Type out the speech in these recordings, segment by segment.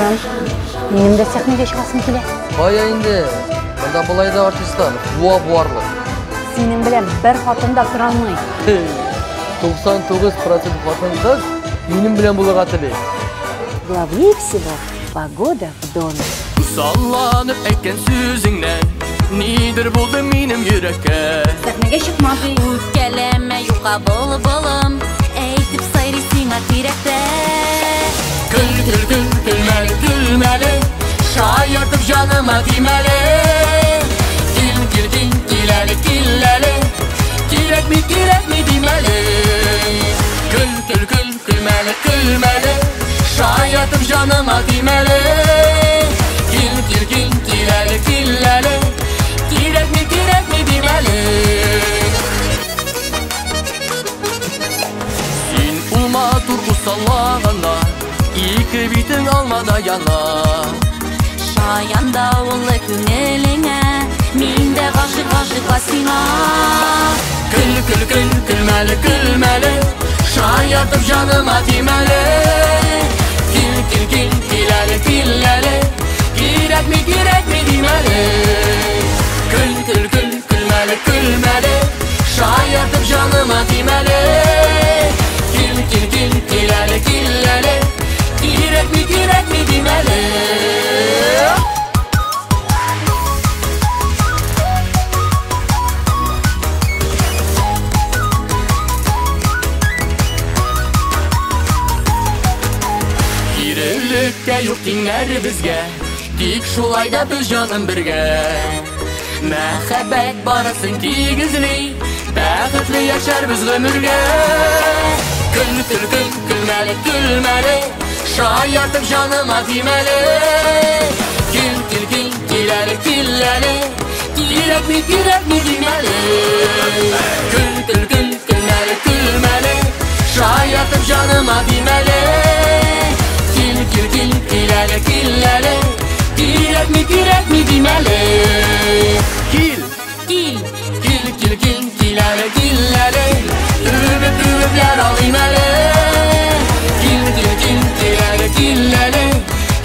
Айман, менің де сахнеге шығасым келе. Бая инде, мында былай да артисттар, буарлы. Сенің білем, бір хатында тұра алмай. 99% хатын қыз менің білен бұлыға тілей. Главнее всего погода в доме. Салланып әйткен сүзіңнен, нидір болды менің жүрекке. Сахнеге шықмады. Үпкелеме юқа болым, әйтіп сайры сиңа тиректе. Күлмәлі, шайыртып жаныма тимәлі. Киләлі, керек ми демәлі. Күлмәлі, шайыртып жаныма тимәлі. Киләлі, керек ми демәлі. Син улма турку саллағанда, икі битің алмада яна. Шаянда олы күңеліңе, мен де ғашықла сиңа. Күлмәлі, шайыртып жаныма тимәлі. Киләлі, керек ми демәлі. Күлмәлі, шайыртып жаныма тимәлі. Киләлі, керек ми демәлі. Кирелікке юк тиңнәр бізге, тик шулайда біз жаным бірге. Мәхәббәт барысын тигізли, бәхетлі яшар біз ғөмірге. Күлмәлі, шайыртып жаныма тимәлі. Киләлі, керек ми демәлі. Күлмәлі, шайыртып жаныма тимәлі. Киләлі, керек ми демәлі. Киләлі, үбіп яр алайым әлі.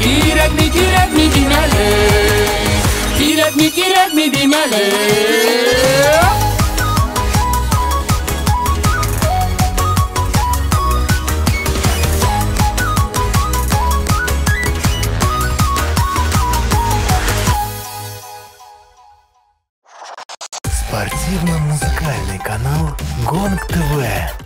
Киләлі, керек ми демәлі. Керек ми демәлі. Спортивно-музыкальный канал Гонг ТВ.